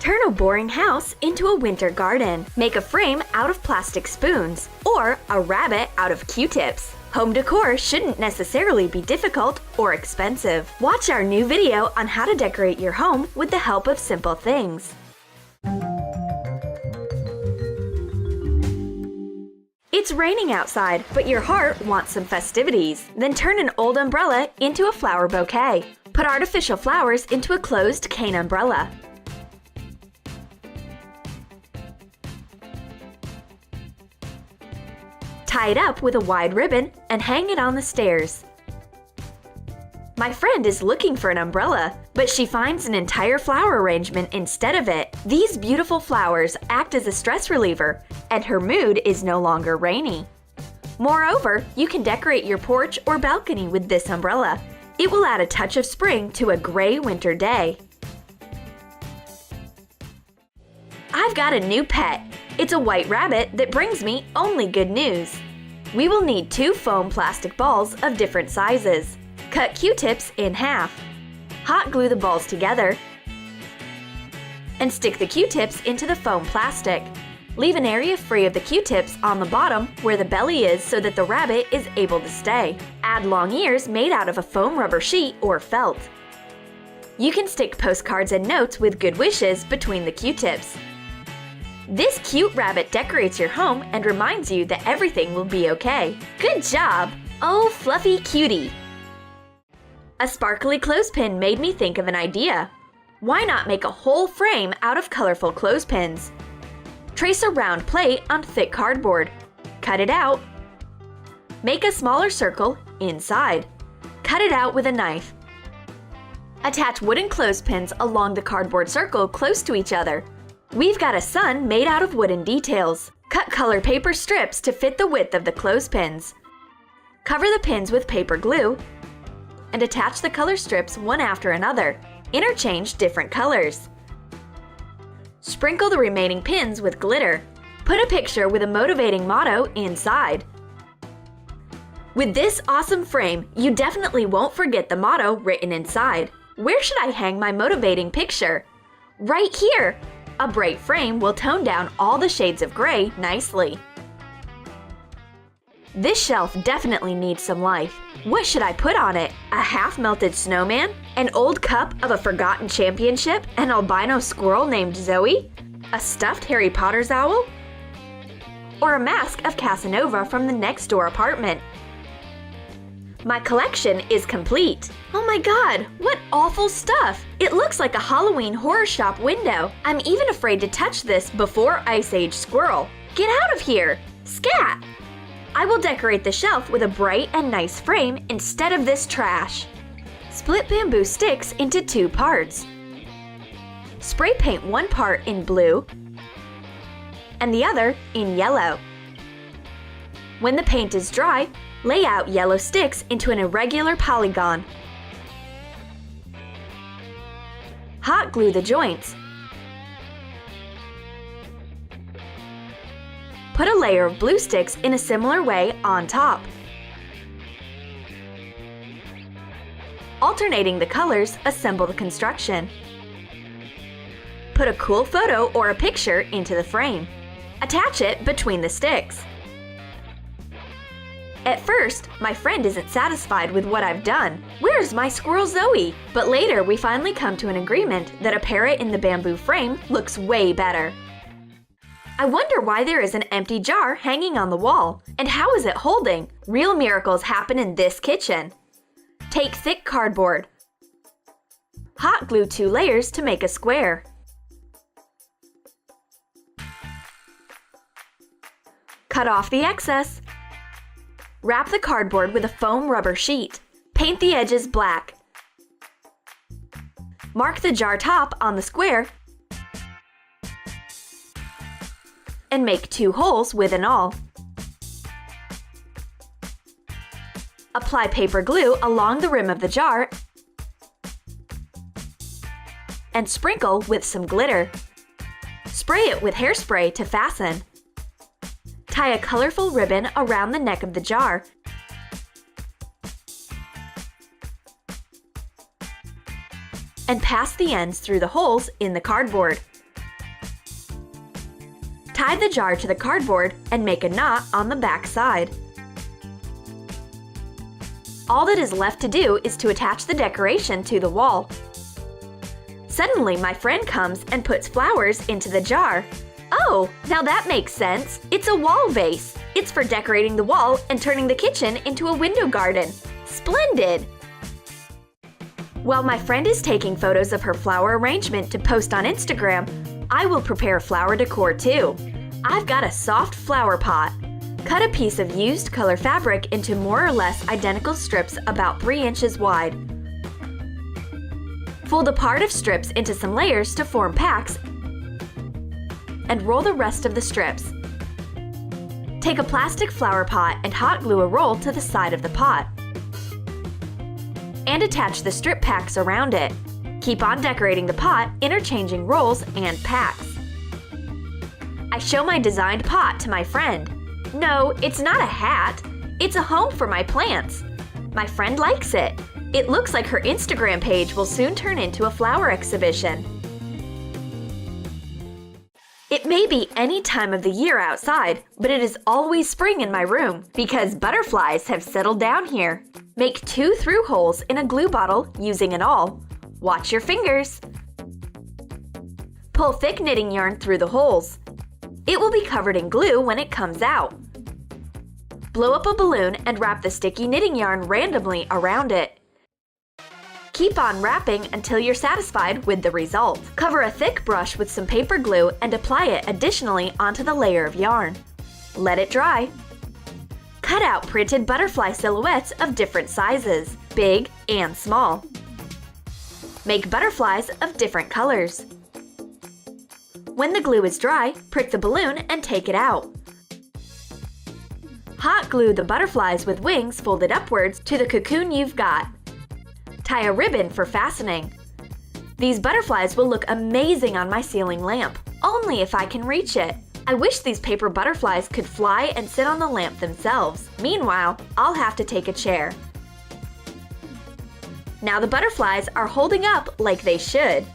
Turn a boring house into a winter garden. Make a frame out of plastic spoons or a rabbit out of Q-tips. Home decor shouldn't necessarily be difficult or expensive. Watch our new video on how to decorate your home with the help of simple things. It's raining outside, but your heart wants some festivities. Then turn an old umbrella into a flower bouquet. Put artificial flowers into a closed cane umbrella. Tie it up with a wide ribbon and hang it on the stairs. My friend is looking for an umbrella, but she finds an entire flower arrangement instead of it. These beautiful flowers act as a stress reliever, and her mood is no longer rainy. Moreover, you can decorate your porch or balcony with this umbrella. It will add a touch of spring to a gray winter day. I've got a new pet. It's a white rabbit that brings me only good news. We will need 2 foam plastic balls of different sizes. Cut Q-tips in half. Hot glue the balls together and stick the Q-tips into the foam plastic. Leave an area free of the Q-tips on the bottom where the belly is so that the rabbit is able to stay. Add long ears made out of a foam rubber sheet or felt. You can stick postcards and notes with good wishes between the Q-tips. This cute rabbit decorates your home and reminds you that everything will be okay. Good job! Oh, fluffy cutie! A sparkly clothespin made me think of an idea. Why not make a whole frame out of colorful clothespins? Trace a round plate on thick cardboard. Cut it out. Make a smaller circle inside. Cut it out with a knife. Attach wooden clothespins along the cardboard circle close to each other. We've got a sun made out of wooden details. Cut color paper strips to fit the width of the clothespins. Cover the pins with paper glue and attach the color strips one after another. Interchange different colors. Sprinkle the remaining pins with glitter. Put a picture with a motivating motto inside. With this awesome frame, you definitely won't forget the motto written inside. Where should I hang my motivating picture? Right here! A bright frame will tone down all the shades of gray nicely. This shelf definitely needs some life. What should I put on it? A half-melted snowman? An old cup of a forgotten championship? An albino squirrel named Zoe? A stuffed Harry Potter's owl? Or a mask of Casanova from the next door apartment? My collection is complete. Oh my god, what awful stuff! It looks like a Halloween horror shop window. I'm even afraid to touch this before Ice Age squirrel. Get out of here! Scat! I will decorate the shelf with a bright and nice frame instead of this trash. Split bamboo sticks into 2 parts. Spray paint one part in blue and the other in yellow. When the paint is dry, lay out yellow sticks into an irregular polygon. Hot glue the joints. Put a layer of blue sticks in a similar way on top. Alternating the colors, assemble the construction. Put a cool photo or a picture into the frame. Attach it between the sticks. At first, my friend isn't satisfied with what I've done. Where's my squirrel Zoe? But later we finally come to an agreement that a parrot in the bamboo frame looks way better. I wonder why there is an empty jar hanging on the wall, and how is it holding? Real miracles happen in this kitchen. Take thick cardboard. Hot glue 2 layers to make a square. Cut off the excess. Wrap the cardboard with a foam rubber sheet. Paint the edges black. Mark the jar top on the square and make 2 holes with an awl. Apply paper glue along the rim of the jar and sprinkle with some glitter. Spray it with hairspray to fasten. Tie a colorful ribbon around the neck of the jar. And pass the ends through the holes in the cardboard. Tie the jar to the cardboard and make a knot on the back side. All that is left to do is to attach the decoration to the wall. Suddenly, my friend comes and puts flowers into the jar. Oh, now that makes sense. It's a wall vase. It's for decorating the wall and turning the kitchen into a window garden. Splendid! While my friend is taking photos of her flower arrangement to post on Instagram, I will prepare flower decor too. I've got a soft flower pot. Cut a piece of used color fabric into more or less identical strips about 3 inches wide. Fold a part of strips into some layers to form packs and roll the rest of the strips. Take a plastic flower pot and hot glue a roll to the side of the pot. And attach the strip packs around it. Keep on decorating the pot, interchanging rolls and packs. I show my designed pot to my friend. No, it's not a hat. It's a home for my plants. My friend likes it. It looks like her Instagram page will soon turn into a flower exhibition. It may be any time of the year outside, but it is always spring in my room because butterflies have settled down here. Make 2 through holes in a glue bottle using an awl. Watch your fingers. Pull thick knitting yarn through the holes. It will be covered in glue when it comes out. Blow up a balloon and wrap the sticky knitting yarn randomly around it. Keep on wrapping until you're satisfied with the result. Cover a thick brush with some paper glue and apply it additionally onto the layer of yarn. Let it dry. Cut out printed butterfly silhouettes of different sizes, big and small. Make butterflies of different colors. When the glue is dry, prick the balloon and take it out. Hot glue the butterflies with wings folded upwards to the cocoon you've got. Tie a ribbon for fastening. These butterflies will look amazing on my ceiling lamp, only if I can reach it. I wish these paper butterflies could fly and sit on the lamp themselves. Meanwhile, I'll have to take a chair. Now the butterflies are holding up like they should.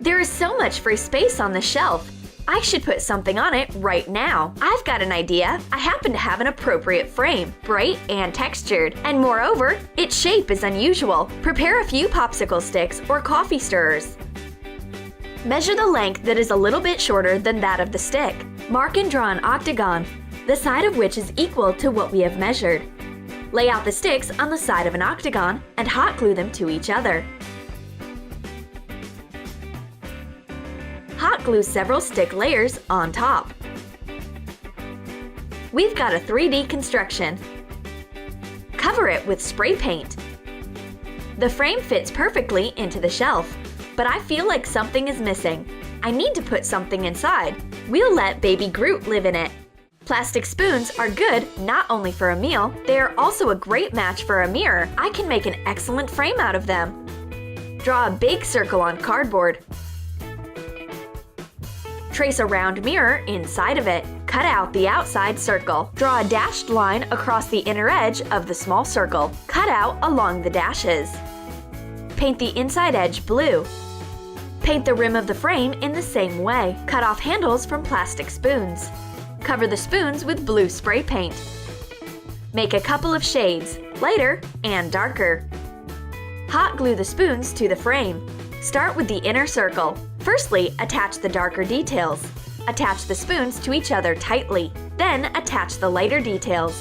There is so much free space on the shelf. I should put something on it right now. I've got an idea. I happen to have an appropriate frame, bright and textured, and moreover, its shape is unusual. Prepare a few popsicle sticks or coffee stirrers. Measure the length that is a little bit shorter than that of the stick. Mark and draw an octagon, the side of which is equal to what we have measured. Lay out the sticks on the side of an octagon and hot glue them to each other. Hot glue several stick layers on top. We've got a 3D construction. Cover it with spray paint. The frame fits perfectly into the shelf, but I feel like something is missing. I need to put something inside. We'll let baby Groot live in it. Plastic spoons are good not only for a meal, they are also a great match for a mirror. I can make an excellent frame out of them. Draw a big circle on cardboard. Trace a round mirror inside of it. Cut out the outside circle. Draw a dashed line across the inner edge of the small circle. Cut out along the dashes. Paint the inside edge blue. Paint the rim of the frame in the same way. Cut off handles from plastic spoons. Cover the spoons with blue spray paint. Make a couple of shades, lighter and darker. Hot glue the spoons to the frame. Start with the inner circle. Firstly, attach the darker details. Attach the spoons to each other tightly. Then attach the lighter details.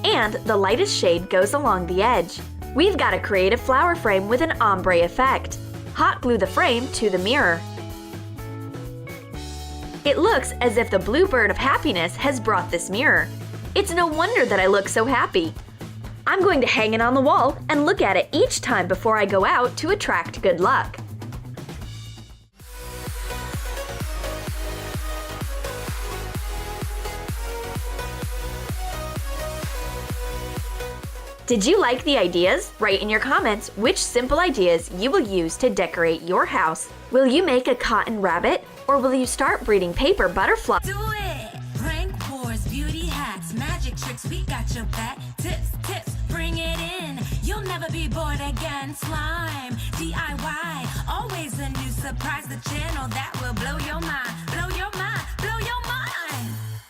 And the lightest shade goes along the edge. We've got a creative flower frame with an ombre effect. Hot glue the frame to the mirror. It looks as if the blue bird of happiness has brought this mirror. It's no wonder that I look so happy. I'm going to hang it on the wall and look at it each time before I go out to attract good luck. Did you like the ideas? Write in your comments which simple ideas you will use to decorate your house. Will you make a cotton rabbit, or will you start breeding paper butterflies? Do it! Prank wars, beauty hacks, magic tricks, we got your back. Tips, bring it in. You'll never be bored again. Slime, DIY, always a new surprise the channel that will blow your mind, blow your mind, blow your mind.